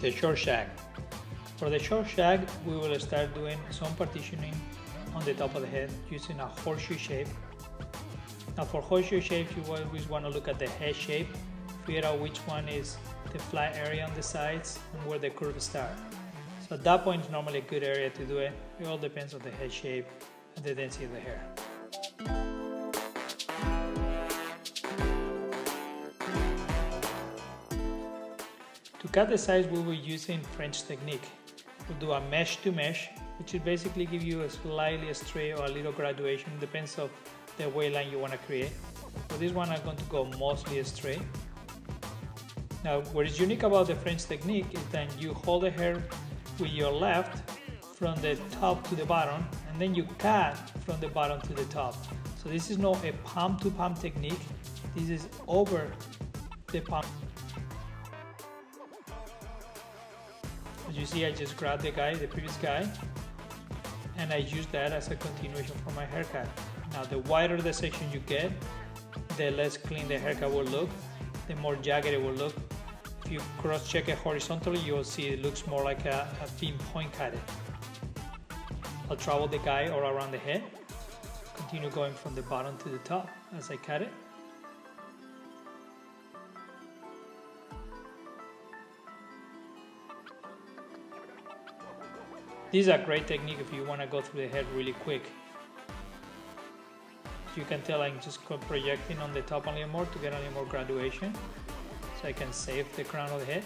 The short shag. For the short shag, we will start doing some partitioning on the top of the head using a horseshoe shape. Now for horseshoe shape, you always want to look at the head shape, figure out which one is the flat area on the sides and where the curves start. So at that point is normally a good area to do it. It all depends on the head shape and the density of the hair. To cut the sides, we will be using French technique. We'll do a mesh to mesh, which will basically give you a slightly straight or a little graduation, depends on the weight line you want to create. For this one, I'm going to go mostly straight. Now, what is unique about the French technique is that you hold the hair with your left from the top to the bottom, and then you cut from the bottom to the top. So this is not a palm to palm technique. This is over the palm. As you see, I just grabbed the previous guy, and I use that as a continuation for my haircut. Now, the wider the section you get, the less clean the haircut will look, the more jagged it will look. If you cross-check it horizontally, you will see it looks more like a pinpoint cut. I'll travel the guy all around the head, continue going from the bottom to the top as I cut it. This is a great technique if you want to go through the head really quick. As you can tell, I'm just projecting on the top a little more to get a little more graduation, so I can save the crown of the head.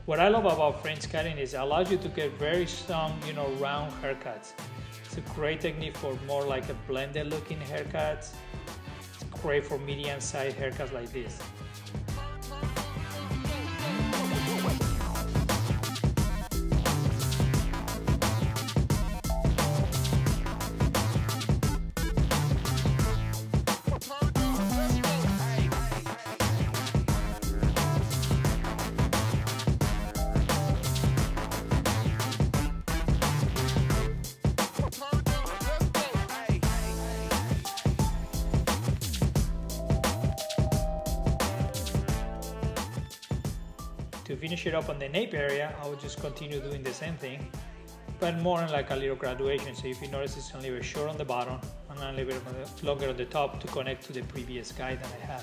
What I love about French cutting is it allows you to get very strong, round haircuts. It's a great technique for more like a blended looking haircuts. It's great for medium-sized haircuts like this. To finish it up on the nape area, I will just continue doing the same thing, but more in like a little graduation. So if you notice, it's a little bit short on the bottom and a little bit longer on the top to connect to the previous guy that I had.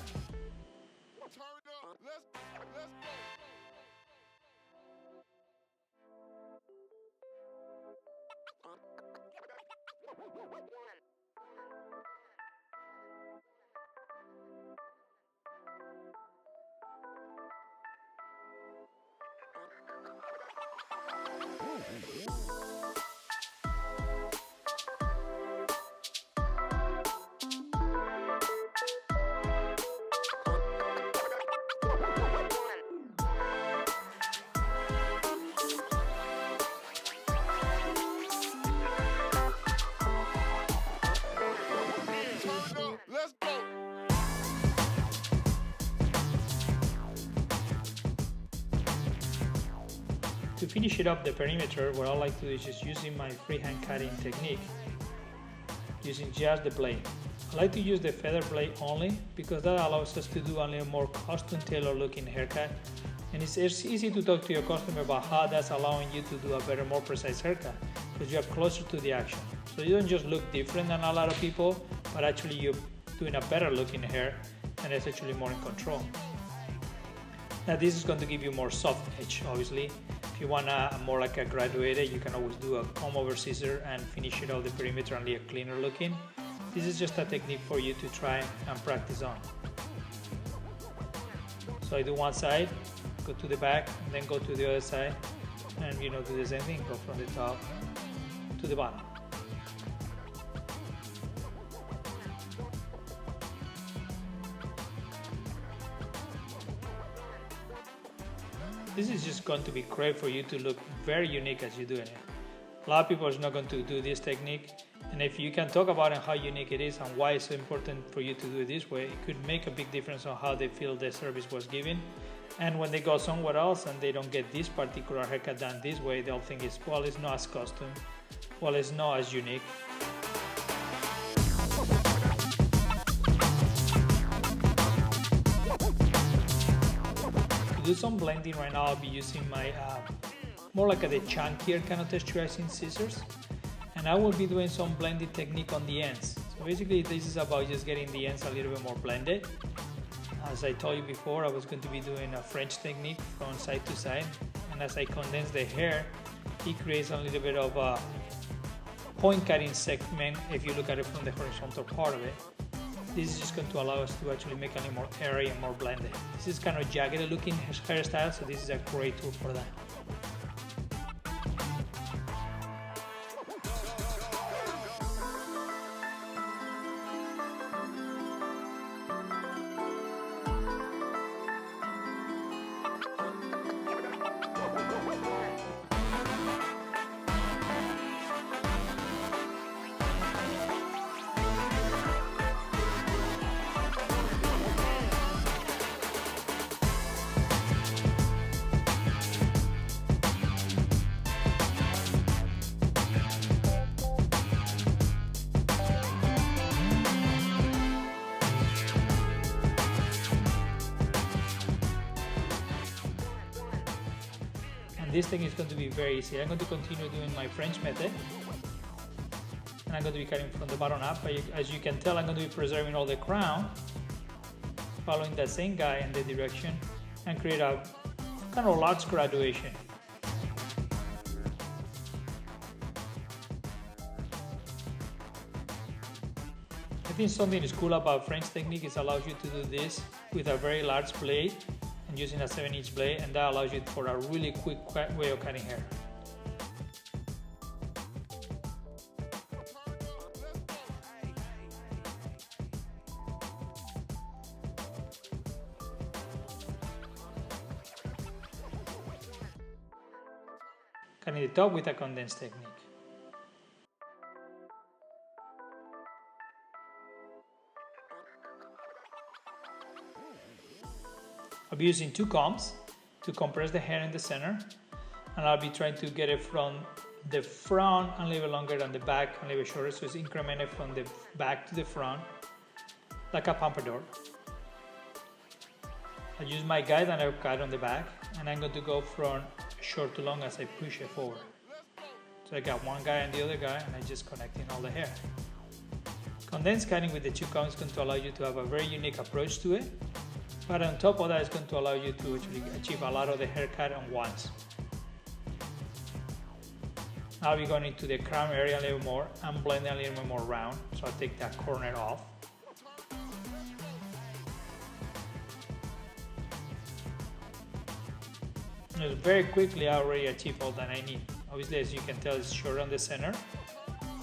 To finish it up the perimeter, what I like to do is just using my freehand cutting technique, using just the blade. I like to use the feather blade only because that allows us to do a little more custom tailor looking haircut, and it's easy to talk to your customer about how that's allowing you to do a better, more precise haircut because you're closer to the action. So you don't just look different than a lot of people, but actually you're doing a better looking hair and it's actually more in control. Now this is going to give you more soft edge, obviously. If you want more like a graduated, you can always do a comb over scissor and finish it off the perimeter and leave cleaner looking. This is just a technique for you to try and practice on. So I do one side, go to the back, and then go to the other side, and do the same thing, go from the top to the bottom. This is just going to be great for you to look very unique as you're doing it. A lot of people are not going to do this technique, and if you can talk about how unique it is and why it's so important for you to do it this way, it could make a big difference on how they feel the service was given. And when they go somewhere else and they don't get this particular haircut done this way, they'll think it's not as custom, it's not as unique. do some blending right now, I'll be using my more like the chunkier kind of texturizing scissors, and I will be doing some blending technique on the ends. So basically this is about just getting the ends a little bit more blended. As I told you before, I was going to be doing a French technique from side to side, and as I condense the hair, it creates a little bit of a point cutting segment if you look at it from the horizontal part of it. This is just going to allow us to actually make a little more airy and more blended. This is kind of jagged looking hairstyle, so this is a great tool for that. This thing is going to be very easy. I'm going to continue doing my French method, and I'm going to be cutting from the bottom up. As you can tell, I'm going to be preserving all the crown, following that same guy in the direction, and create a kind of large graduation. I think something is cool about French technique is it allows you to do this with a very large blade and using a 7-inch blade, and that allows you for a really quick way of cutting hair. Cutting the top with a condensed technique. I'll be using 2 combs to compress the hair in the center, and I'll be trying to get it from the front a little bit longer than the back, a little bit shorter, so it's incremented from the back to the front, like a pompadour. I use my guide and I'll cut on the back, and I'm going to go from short to long as I push it forward. So I got one guy and the other guy, and I'm just connecting all the hair. Condensed cutting with the 2 combs is going to allow you to have a very unique approach to it. But on top of that, it's going to allow you to actually achieve a lot of the haircut at once. Now we're going into the crown area a little more. I'm blending a little bit more round, so I'll take that corner off. And very quickly, I already achieved all that I need. Obviously, as you can tell, it's shorter on the center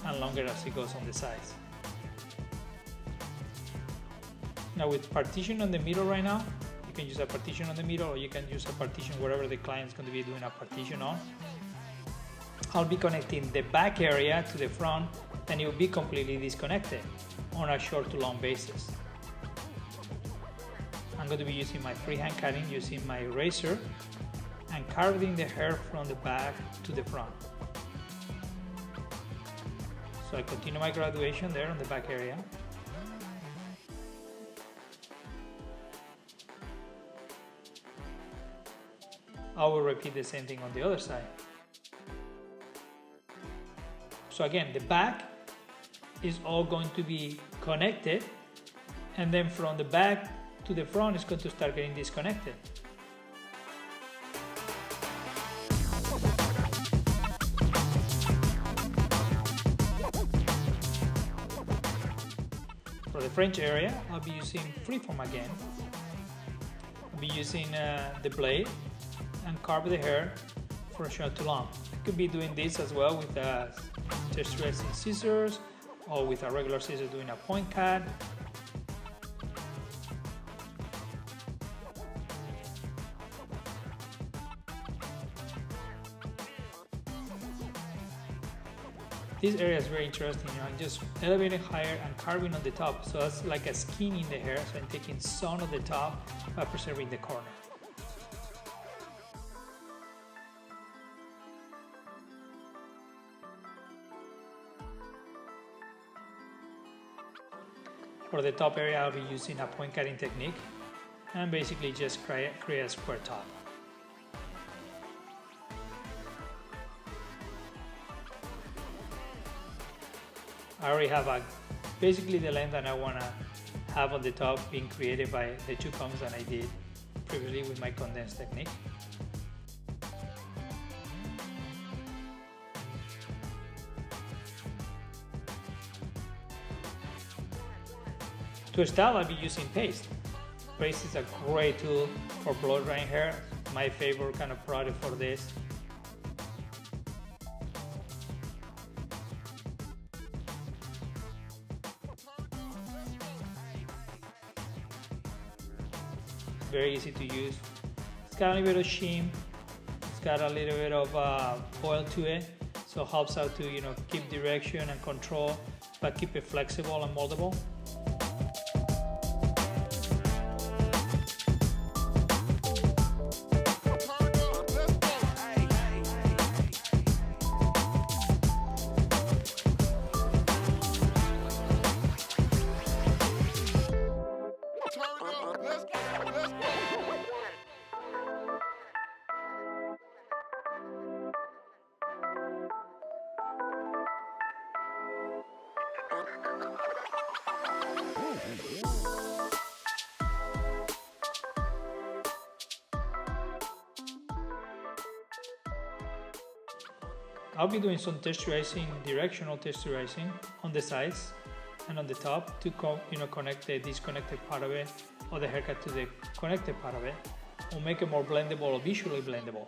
and longer as it goes on the sides. Now with partition on the middle right now, you can use a partition on the middle, or you can use a partition wherever the client is going to be doing a partition on. I'll be connecting the back area to the front, and it will be completely disconnected on a short to long basis. I'm going to be using my freehand cutting, using my razor, and carving the hair from the back to the front. So I continue my graduation there on the back area. I will repeat the same thing on the other side. So again, the back is all going to be connected, and then from the back to the front is going to start getting disconnected. For the French area, I'll be using Freeform again. I'll be using the blade and carve the hair from short to long. You could be doing this as well with texturizing scissors, or with a regular scissor doing a point cut. This area is very interesting. I'm just elevating higher and carving on the top, so that's like a skin in the hair. So I'm taking some of the top by preserving the corner. For the top area, I'll be using a point cutting technique. and basically just create a square top. I already have basically the length that I want to have on the top being created by the 2 combs that I did previously with my condensed technique. To style, I'll be using paste. Paste is a great tool for blow drying hair. My favorite kind of product for this. Very easy to use. It's got a little bit of sheen. It's got a little bit of oil to it, so it helps out to keep direction and control, but keep it flexible and moldable. I'll be doing some texturizing, directional texturizing on the sides and on the top to connect the disconnected part of it or the haircut to the connected part of it, or make it more blendable or visually blendable.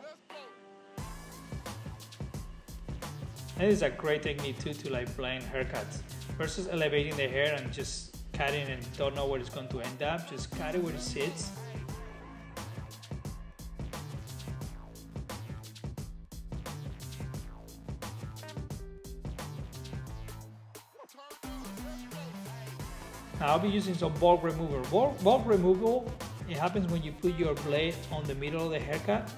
And this is a great technique too to blend haircuts versus elevating the hair and just cutting and don't know where it's going to end up. Just cut it where it sits. Now I'll be using some bulk remover. Bulk removal, it happens when you put your blade on the middle of the haircut.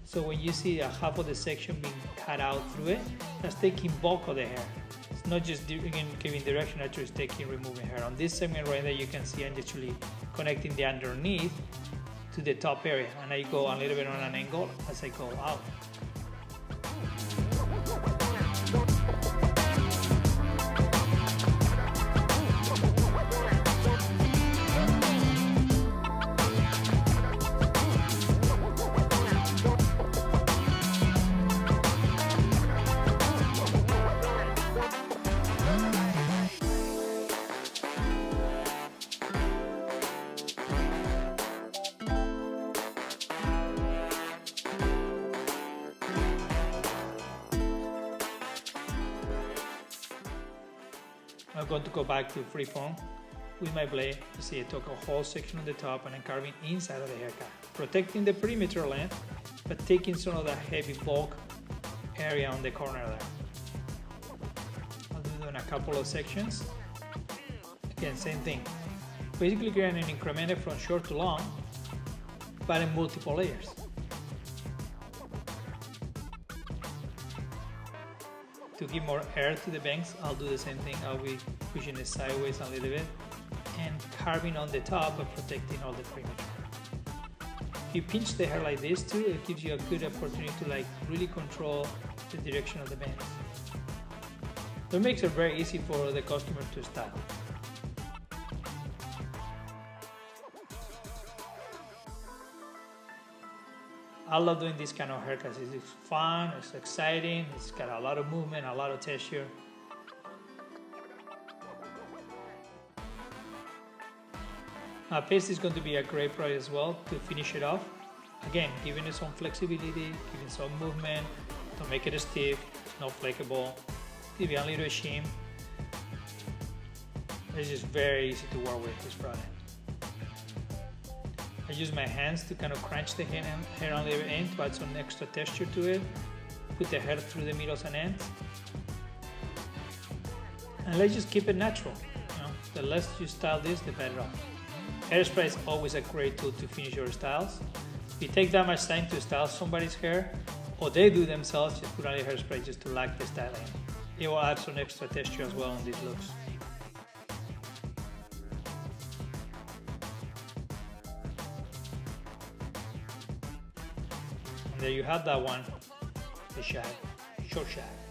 So when you see a half of the section being cut out through it, that's taking bulk of the hair. It's not just giving direction, actually it's removing hair. On this segment right there, you can see I'm actually connecting the underneath to the top area, and I go a little bit on an angle as I go out. I'm going to go back to Freeform with my blade. You see I took a whole section on the top and I'm carving inside of the haircut, protecting the perimeter length, but taking some of that heavy bulk area on the corner there. I'll do it in a couple of sections. Again, same thing. Basically creating an increment from short to long, but in multiple layers. To give more air to the bangs, I'll do the same thing. I'll be pushing it sideways a little bit and carving on the top but protecting all the perimeter. If you pinch the hair like this too, it gives you a good opportunity to really control the direction of the bangs. It makes it very easy for the customer to style. I love doing this kind of haircuts. It's fun, it's exciting, it's got a lot of movement, a lot of texture. Now, paste is going to be a great product as well to finish it off. Again, giving it some flexibility, giving some movement, don't make it stiff, it's not flakeable, give you a little sheen. It's just very easy to work with this product. I use my hands to kind of crunch the hair on the end to add some extra texture to it. Put the hair through the middles and ends. And let's just keep it natural. The less you style this, the better off. Hairspray is always a great tool to finish your styles. If you take that much time to style somebody's hair, or they do themselves, just put on your hairspray just to lock the styling. It will add some extra texture as well on these looks. And there you have that one, the shag, short shag.